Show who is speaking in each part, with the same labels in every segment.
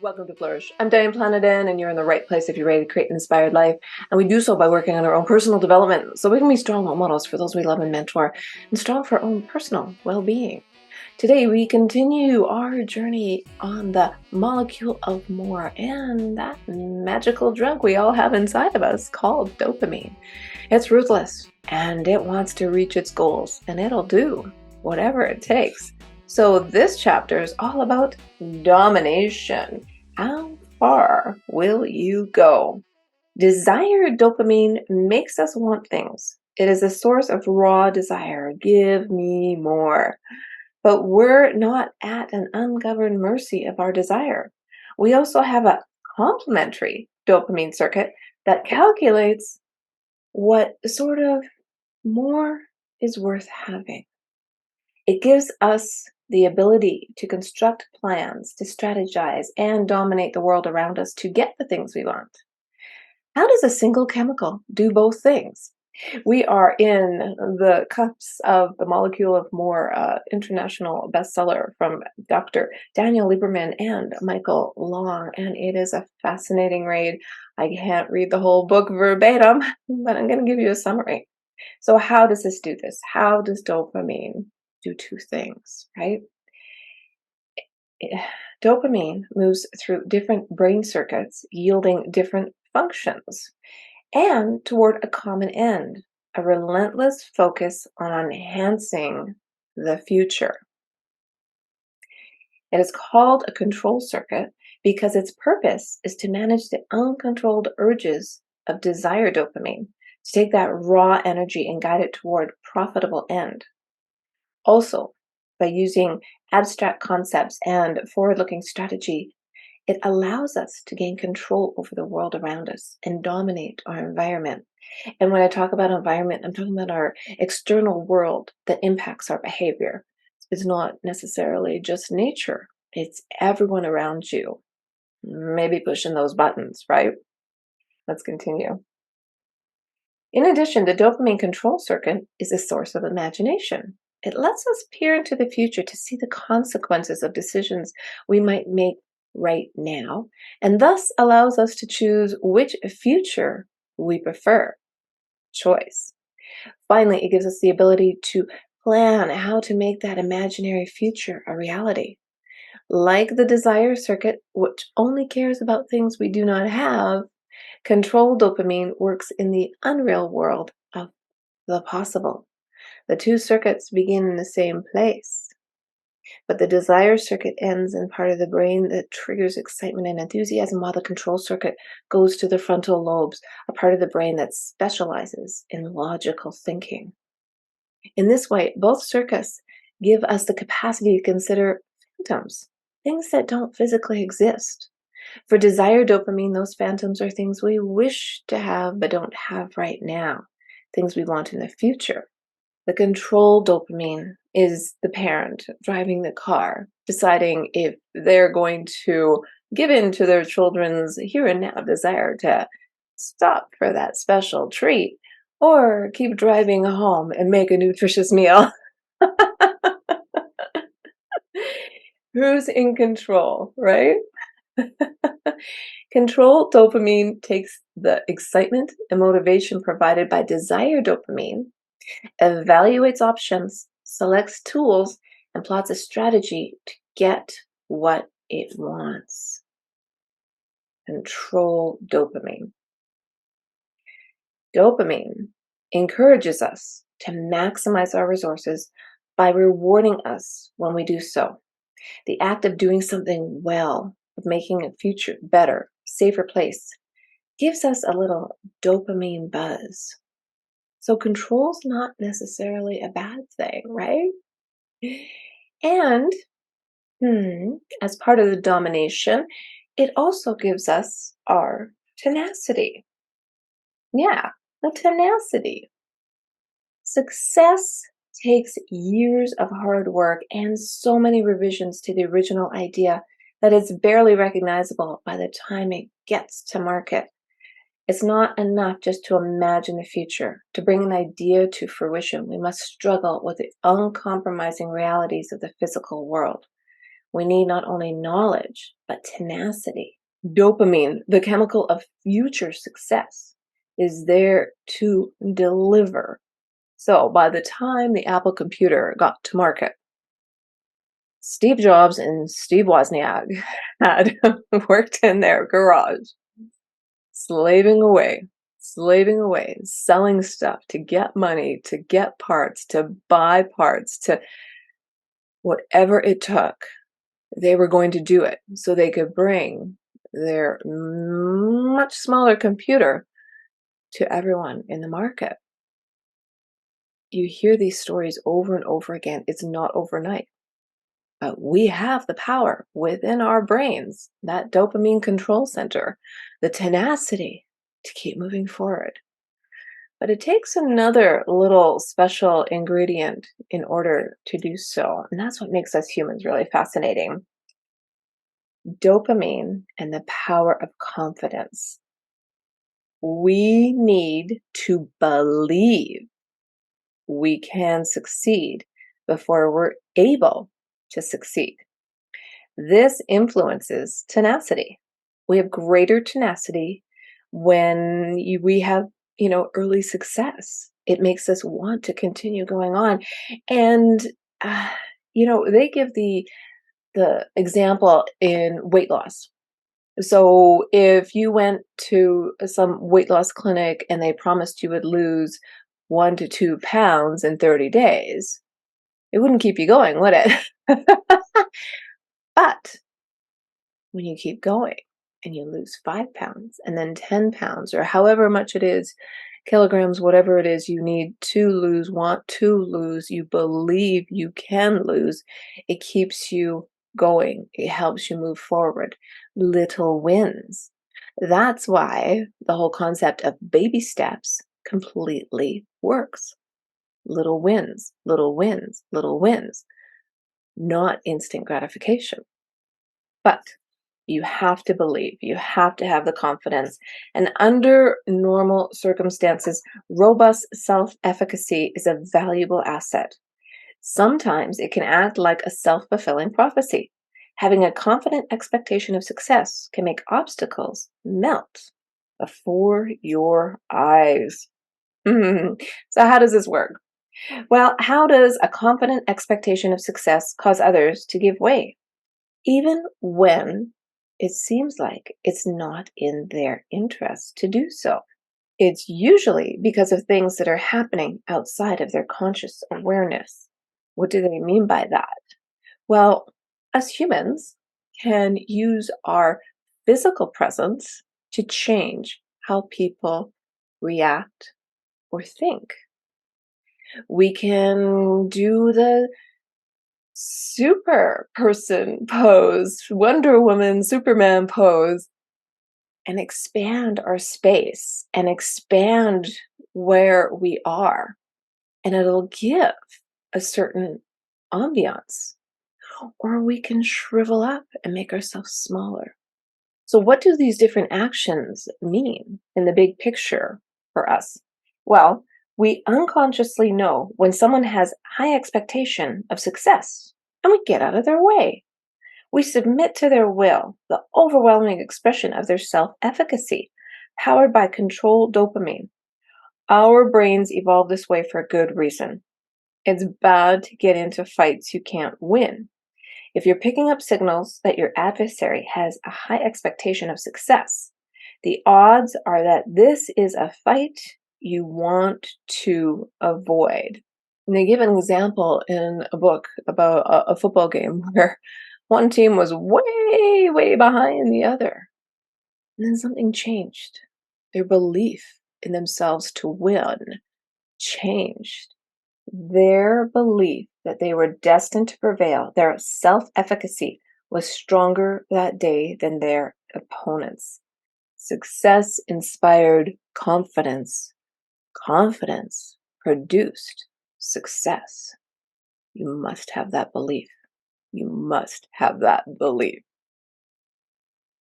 Speaker 1: Welcome to Flourish. I'm Diane Planidin, and you're in the right place if you're ready to create an inspired life. And we do so by working on our own personal development so we can be strong role models for those we love and mentor, and strong for our own personal well-being. Today, we continue our journey on the molecule of more and that magical drug we all have inside of us called dopamine. It's ruthless, and it wants to reach its goals, and it'll do whatever it takes. So this chapter is all about domination. How far will you go? Desired dopamine makes us want things. It is a source of raw desire. Give me more. But we're not at an ungoverned mercy of our desire. We also have a complementary dopamine circuit that calculates what sort of more is worth having. It gives us the ability to construct plans, to strategize, and dominate the world around us to get the things we want. How does a single chemical do both things? We are in the cups of The Molecule of More, international bestseller from Dr. Daniel Lieberman and Michael Long, and it is a fascinating read. I can't read the whole book verbatim, but I'm going to give you a summary. So how does this do this? How does dopamine do two things, right? Dopamine moves through different brain circuits, yielding different functions, and toward a common end, a relentless focus on enhancing the future. It is called a control circuit because its purpose is to manage the uncontrolled urges of desire dopamine, to take that raw energy and guide it toward profitable end. Also, by using abstract concepts and forward-looking strategy, it allows us to gain control over the world around us and dominate our environment. And when I talk about environment, I'm talking about our external world that impacts our behavior. It's not necessarily just nature. It's everyone around you. Maybe pushing those buttons, right? Let's continue. In addition, the dopamine control circuit is a source of imagination. It lets us peer into the future to see the consequences of decisions we might make right now, and thus allows us to choose which future we prefer. Choice. Finally, it gives us the ability to plan how to make that imaginary future a reality. Like the desire circuit, which only cares about things we do not have, control dopamine works in the unreal world of the possible. The two circuits begin in the same place, but the desire circuit ends in part of the brain that triggers excitement and enthusiasm, while the control circuit goes to the frontal lobes, a part of the brain that specializes in logical thinking. In this way, both circuits give us the capacity to consider phantoms, things that don't physically exist. For desire dopamine, those phantoms are things we wish to have but don't have right now, things we want in the future. The control dopamine is the parent driving the car, deciding if they're going to give in to their children's here and now desire to stop for that special treat or keep driving home and make a nutritious meal. Who's in control, right? Control dopamine takes the excitement and motivation provided by desire dopamine, evaluates options, selects tools, and plots a strategy to get what it wants. Control dopamine. Dopamine encourages us to maximize our resources by rewarding us when we do so. The act of doing something well, of making a future better, safer place, gives us a little dopamine buzz. So control's not necessarily a bad thing, right? And as part of the domination, it also gives us our tenacity. Yeah, the tenacity. Success takes years of hard work and so many revisions to the original idea that it's barely recognizable by the time it gets to market. It's not enough just to imagine the future. To bring an idea to fruition, we must struggle with the uncompromising realities of the physical world. We need not only knowledge, but tenacity. Dopamine, the chemical of future success, is there to deliver. So by the time the Apple computer got to market, Steve Jobs and Steve Wozniak had worked in their garage, slaving away, selling stuff to get money, to get parts, to buy parts, to whatever it took. They were going to do it so they could bring their much smaller computer to everyone in the market. You hear these stories over and over again. It's not overnight. But we have the power within our brains, that dopamine control center, the tenacity to keep moving forward. But it takes another little special ingredient in order to do so. And that's what makes us humans really fascinating. Dopamine and the power of confidence. We need to believe we can succeed before we're able to succeed. This influences tenacity. We have greater tenacity when we have, early success. It makes us want to continue going on. And, they give the example in weight loss. So if you went to some weight loss clinic and they promised you would lose 1 to 2 pounds in 30 days, it wouldn't keep you going, would it? But when you keep going and you lose 5 pounds and then 10 pounds or however much it is, kilograms, whatever it is you need to lose, want to lose, you believe you can lose, it keeps you going. It helps you move forward. Little wins. That's why the whole concept of baby steps completely works. Little wins, little wins, little wins, not instant gratification. But you have to believe, you have to have the confidence. And under normal circumstances, robust self-efficacy is a valuable asset. Sometimes it can act like a self-fulfilling prophecy. Having a confident expectation of success can make obstacles melt before your eyes. So how does this work? Well, how does a confident expectation of success cause others to give way, even when it seems like it's not in their interest to do so? It's usually because of things that are happening outside of their conscious awareness. What do they mean by that? Well, us humans can use our physical presence to change how people react or think. We can do the super person pose, Wonder Woman, Superman pose, and expand our space and expand where we are. And it'll give a certain ambiance. Or we can shrivel up and make ourselves smaller. So, what do these different actions mean in the big picture for us? Well, we unconsciously know when someone has high expectation of success and we get out of their way. We submit to their will, the overwhelming expression of their self-efficacy, powered by controlled dopamine. Our brains evolved this way for a good reason. It's bad to get into fights you can't win. If you're picking up signals that your adversary has a high expectation of success, the odds are that this is a fight you want to avoid. And they give an example in a book about a football game where one team was way, way behind the other. And then something changed. Their belief in themselves to win changed. Their belief that they were destined to prevail, their self-efficacy, was stronger that day than their opponents. Success inspired confidence. Confidence produced success. You must have that belief. You must have that belief.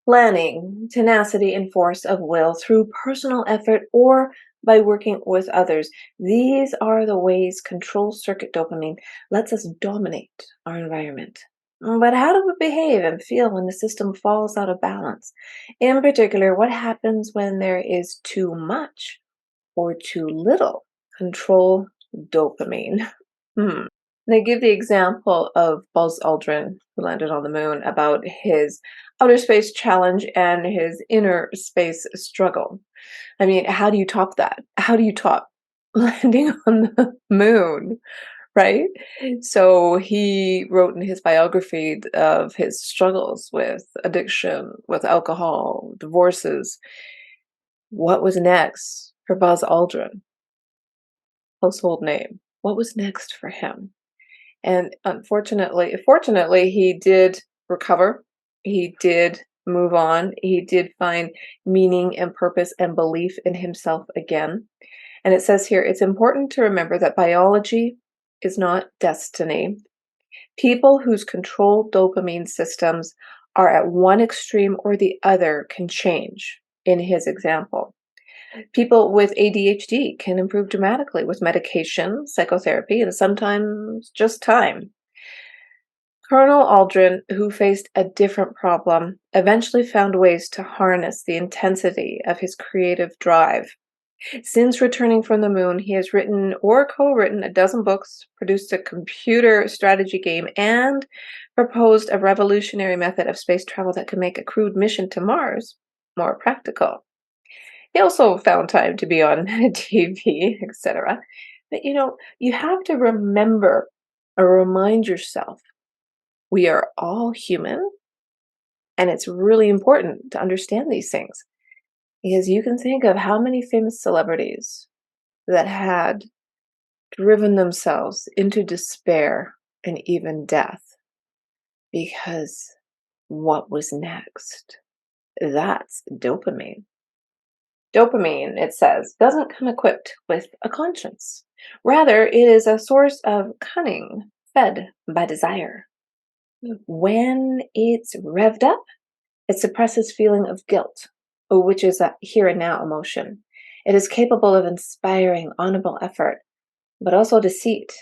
Speaker 1: Planning, tenacity, and force of will through personal effort or by working with others. These are the ways control circuit dopamine lets us dominate our environment. But how do we behave and feel when the system falls out of balance? In particular, what happens when there is too much or too little control dopamine? Hmm. They give the example of Buzz Aldrin, who landed on the moon, about his outer space challenge and his inner space struggle. I mean, how do you top that? How do you top landing on the moon, right? So he wrote in his biography of his struggles with addiction, with alcohol, divorces. What was next for Buzz Aldrin? Household name. What was next for him? And fortunately, he did recover. He did move on. He did find meaning and purpose and belief in himself again. And it says here, it's important to remember that biology is not destiny. People whose controlled dopamine systems are at one extreme or the other can change, in his example. People with ADHD can improve dramatically with medication, psychotherapy, and sometimes just time. Colonel Aldrin, who faced a different problem, eventually found ways to harness the intensity of his creative drive. Since returning from the moon, he has written or co-written a dozen books, produced a computer strategy game, and proposed a revolutionary method of space travel that could make a crewed mission to Mars more practical. He also found time to be on TV, etc. But you have to remember or remind yourself we are all human, and it's really important to understand these things because you can think of how many famous celebrities that had driven themselves into despair and even death because what was next? That's dopamine. Dopamine, it says, doesn't come equipped with a conscience. Rather, it is a source of cunning fed by desire. When it's revved up, it suppresses feeling of guilt, which is a here and now emotion. It is capable of inspiring honorable effort, but also deceit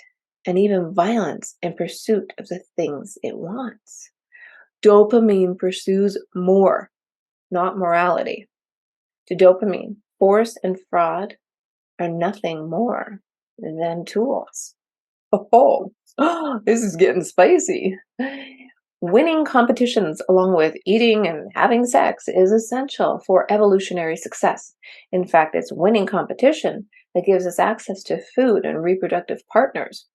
Speaker 1: and even violence in pursuit of the things it wants. Dopamine pursues more, not morality. To dopamine, force and fraud are nothing more than tools. Oh, this is getting spicy. Winning competitions along with eating and having sex is essential for evolutionary success. In fact, it's winning competition that gives us access to food and reproductive partners.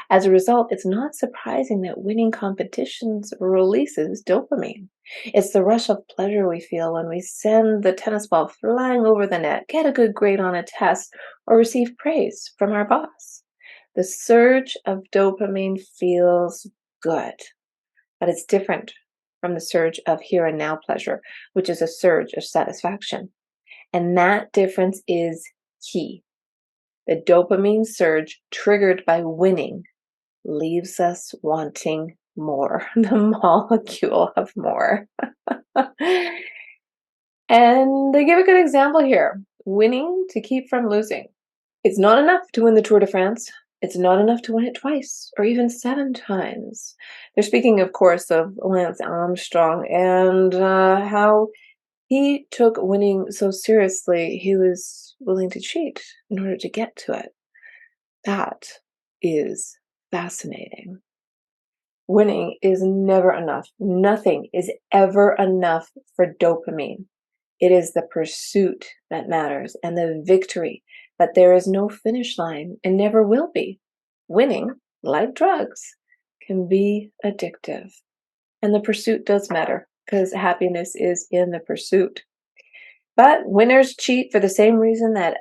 Speaker 1: As a result, it's not surprising that winning competitions releases dopamine. It's the rush of pleasure we feel when we send the tennis ball flying over the net, get a good grade on a test, or receive praise from our boss. The surge of dopamine feels good, but it's different from the surge of here and now pleasure, which is a surge of satisfaction. And that difference is key. The dopamine surge triggered by winning leaves us wanting more, the molecule of more. And they give a good example here winning to keep from losing. It's not enough to win the Tour de France. It's not enough to win it twice or even 7 times. They're speaking, of course, of Lance Armstrong and how he took winning so seriously, he was willing to cheat in order to get to it. That is fascinating. Winning is never enough. Nothing is ever enough for dopamine. It is the pursuit that matters and the victory, but there is no finish line and never will be. Winning, like drugs, can be addictive. And the pursuit does matter because happiness is in the pursuit. But winners cheat for the same reason that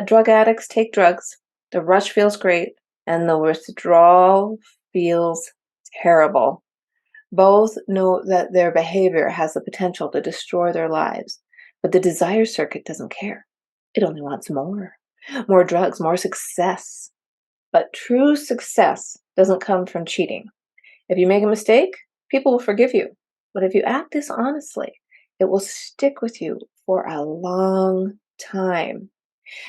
Speaker 1: drug addicts take drugs. The rush feels great and the withdrawal feels terrible. Both know that their behavior has the potential to destroy their lives, but the desire circuit doesn't care. It only wants more. More drugs, more success. But true success doesn't come from cheating. If you make a mistake, people will forgive you. But if you act dishonestly, it will stick with you for a long time.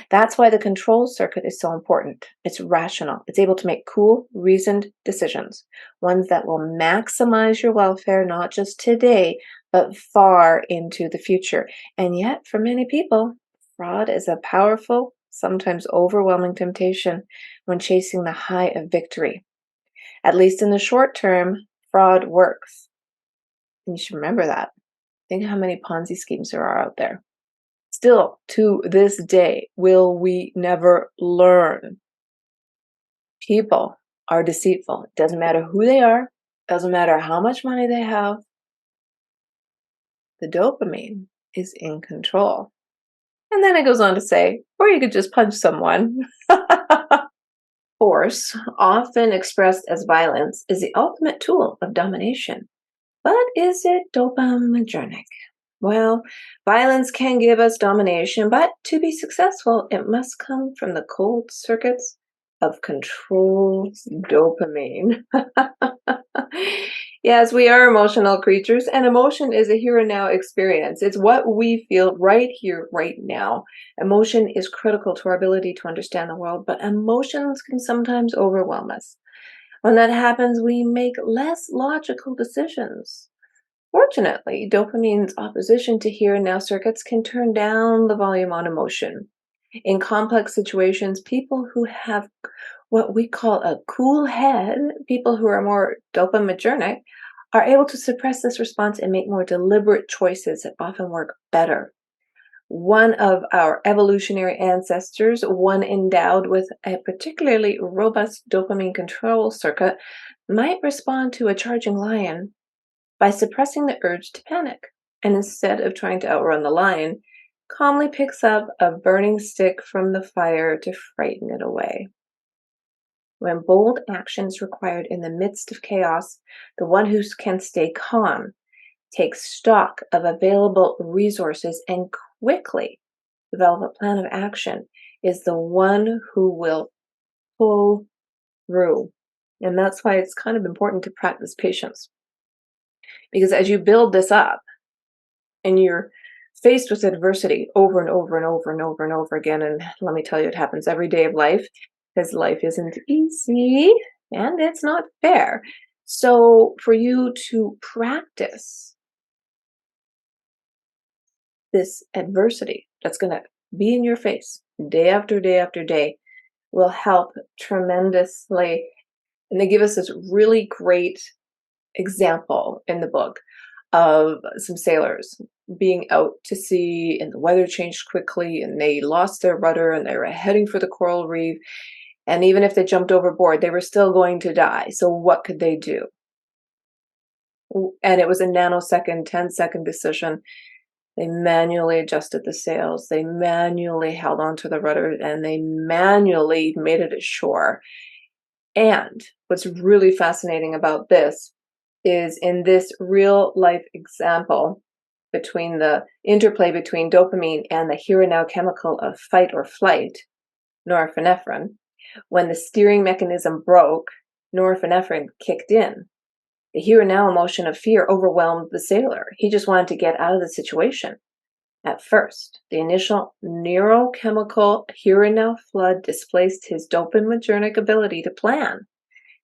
Speaker 1: That's why the control circuit is so important. It's rational. It's able to make cool, reasoned decisions, ones that will maximize your welfare, not just today, but far into the future. And yet, for many people, fraud is a powerful, sometimes overwhelming temptation when chasing the high of victory. At least in the short term, fraud works. And you should remember that. Think how many Ponzi schemes there are out there. Still, to this day, will we never learn? People are deceitful. It doesn't matter who they are, doesn't matter how much money they have. The dopamine is in control. And then it goes on to say, or you could just punch someone. Force, often expressed as violence, is the ultimate tool of domination. But is it dopaminergic? Well, violence can give us domination, but to be successful, it must come from the cold circuits of controlled dopamine. Yes, we are emotional creatures, and emotion is a here and now experience. It's what we feel right here, right now. Emotion is critical to our ability to understand the world, but emotions can sometimes overwhelm us. When that happens, we make less logical decisions. Fortunately, dopamine's opposition to here and now circuits can turn down the volume on emotion. In complex situations, people who have what we call a cool head, people who are more dopaminergic, are able to suppress this response and make more deliberate choices that often work better. One of our evolutionary ancestors, one endowed with a particularly robust dopamine control circuit, might respond to a charging lion by suppressing the urge to panic, and instead of trying to outrun the lion, calmly picks up a burning stick from the fire to frighten it away. When bold action is required in the midst of chaos, the one who can stay calm, take stock of available resources, and quickly develop a plan of action is the one who will pull through. And that's why it's kind of important to practice patience. Because as you build this up and you're faced with adversity over and over and over and over and over again, and let me tell you, it happens every day of life because life isn't easy and it's not fair. So for you to practice this adversity that's going to be in your face day after day after day will help tremendously. And they give us this really great example in the book of some sailors being out to sea and the weather changed quickly and they lost their rudder and they were heading for the coral reef. And even if they jumped overboard, they were still going to die. So what could they do? And it was a nanosecond, 10-second decision. They manually adjusted the sails. They manually held onto the rudder and they manually made it ashore. And what's really fascinating about this is in this real life example between the interplay between dopamine and the here and now chemical of fight or flight, norepinephrine, when the steering mechanism broke, norepinephrine kicked in. The here and now emotion of fear overwhelmed the sailor. He just wanted to get out of the situation. At first, the initial neurochemical here and now flood displaced his dopaminergic ability to plan.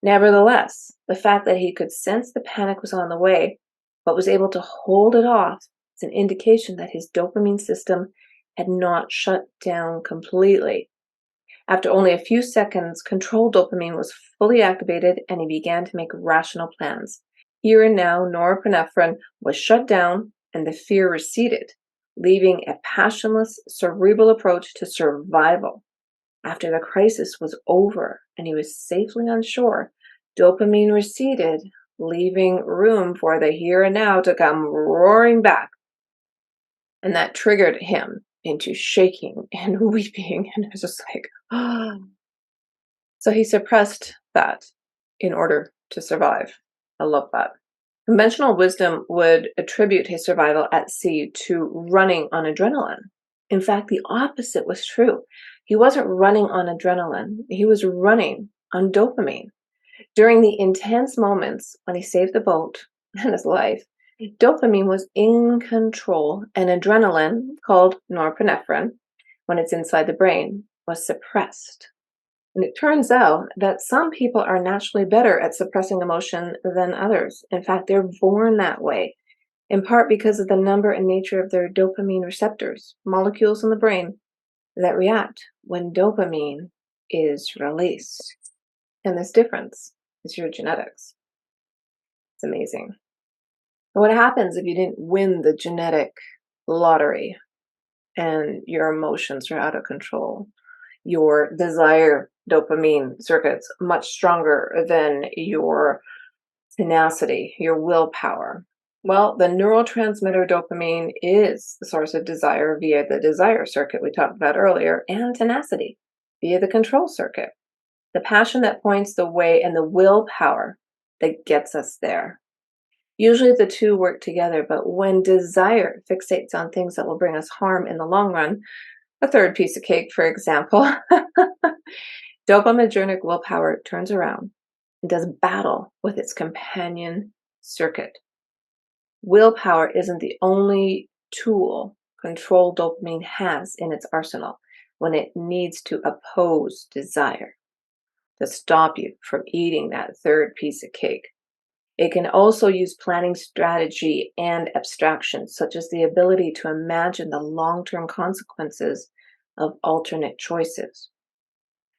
Speaker 1: Nevertheless, the fact that he could sense the panic was on the way, but was able to hold it off, is an indication that his dopamine system had not shut down completely. After only a few seconds, control dopamine was fully activated and he began to make rational plans. Here and now, norepinephrine was shut down and the fear receded, leaving a passionless, cerebral approach to survival. After the crisis was over and he was safely on shore, dopamine receded, leaving room for the here and now to come roaring back. And that triggered him into shaking and weeping. And it was just like, ah. So he suppressed that in order to survive. I love that. Conventional wisdom would attribute his survival at sea to running on adrenaline. In fact, the opposite was true. He wasn't running on adrenaline. He was running on dopamine. During the intense moments when he saved the boat and his life, dopamine was in control and adrenaline, called norepinephrine, when it's inside the brain was suppressed. And it turns out that some people are naturally better at suppressing emotion than others. In fact, they're born that way, in part because of the number and nature of their dopamine receptors, molecules in the brain that react when dopamine is released. And this difference is your genetics. It's amazing. What happens if you didn't win the genetic lottery and your emotions are out of control? Your desire dopamine circuits much stronger than your tenacity, your willpower. Well, the neurotransmitter dopamine is the source of desire via the desire circuit we talked about earlier, and tenacity via the control circuit. The passion that points the way and the willpower that gets us there. Usually the two work together, but when desire fixates on things that will bring us harm in the long run, a third piece of cake, for example, dopaminergic willpower turns around and does battle with its companion circuit. Willpower isn't the only tool control dopamine has in its arsenal when it needs to oppose desire, to stop you from eating that third piece of cake. It can also use planning strategy and abstraction, such as the ability to imagine the long-term consequences of alternate choices.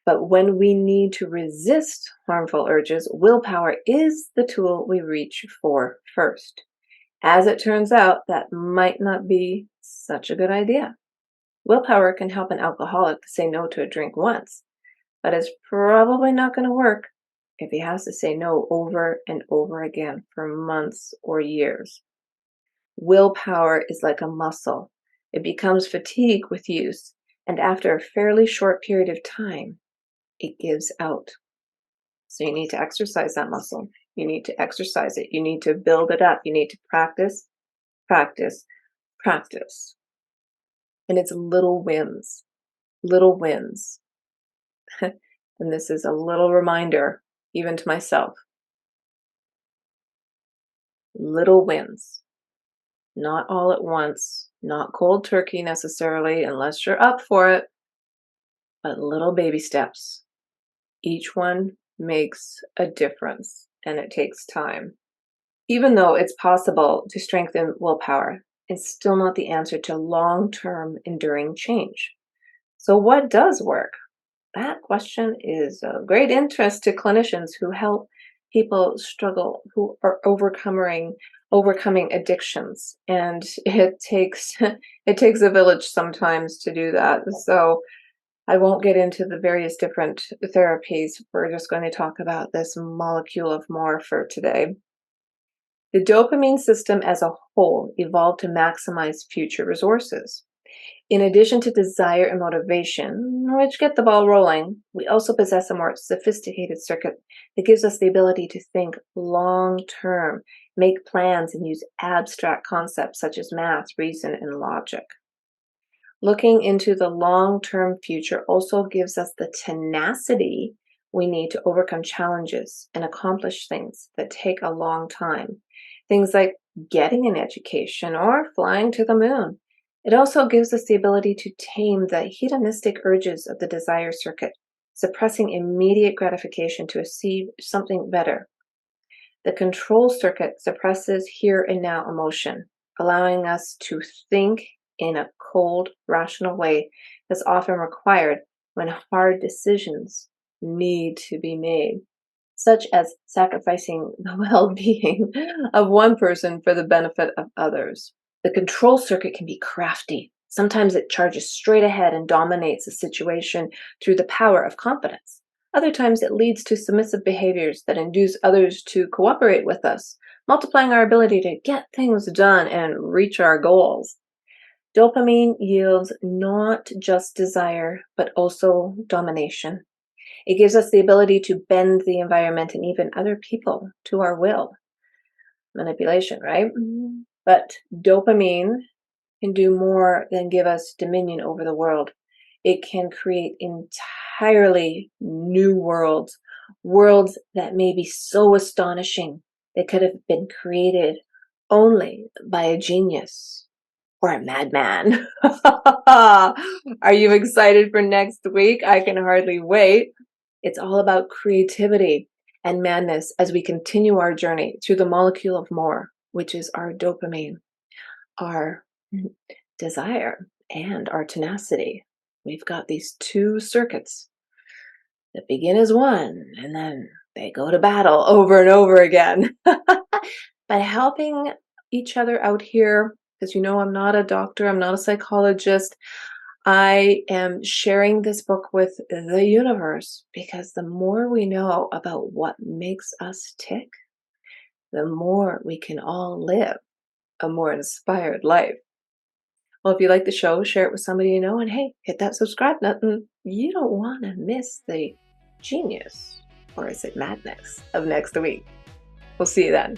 Speaker 1: But when we need to resist harmful urges, willpower is the tool we reach for first. As it turns out, that might not be such a good idea. Willpower can help an alcoholic to say no to a drink once, but it's probably not going to work if he has to say no over and over again for months or years. Willpower is like a muscle. It becomes fatigued with use, and after a fairly short period of time, it gives out. So you need to exercise that muscle. You need to exercise it. You need to build it up. You need to practice, practice, practice. And it's little wins, little wins. And this is a little reminder, even to myself. Little wins, not all at once, not cold turkey necessarily, unless you're up for it, but little baby steps. Each one makes a difference, and it takes time. Even though it's possible to strengthen willpower, it's still not the answer to long-term enduring change. So what does work? That question is of great interest to clinicians who help people struggle, who are overcoming addictions. And it takes it takes a village sometimes to do that. So I won't get into the various different therapies. We're just going to talk about this molecule of more for today. The dopamine system as a whole evolved to maximize future resources. In addition to desire and motivation, which get the ball rolling, we also possess a more sophisticated circuit that gives us the ability to think long term, make plans, and use abstract concepts such as math, reason, and logic. Looking into the long-term future also gives us the tenacity we need to overcome challenges and accomplish things that take a long time. Things like getting an education or flying to the moon. It also gives us the ability to tame the hedonistic urges of the desire circuit, suppressing immediate gratification to achieve something better. The control circuit suppresses here and now emotion, allowing us to think in a cold, rational way that's often required when hard decisions need to be made, such as sacrificing the well-being of one person for the benefit of others. The control circuit can be crafty. Sometimes it charges straight ahead and dominates the situation through the power of confidence. Other times it leads to submissive behaviors that induce others to cooperate with us, multiplying our ability to get things done and reach our goals. Dopamine yields not just desire, but also domination. It gives us the ability to bend the environment and even other people to our will. Manipulation, right? But dopamine can do more than give us dominion over the world. It can create entirely new worlds, worlds that may be so astonishing they could have been created only by a genius. or a madman. Are you excited for next week? I can hardly wait. It's all about creativity and madness as we continue our journey through the molecule of more, which is our dopamine, our desire, and our tenacity. We've got these two circuits that begin as one and then they go to battle over and over again. By helping each other out here, because I'm not a doctor, I'm not a psychologist, I am sharing this book with the universe because the more we know about what makes us tick, the more we can all live a more inspired life. Well, if you like the show, share it with somebody you know, and hey, hit that subscribe button. You don't want to miss the genius, or is it madness, of next week. We'll see you then.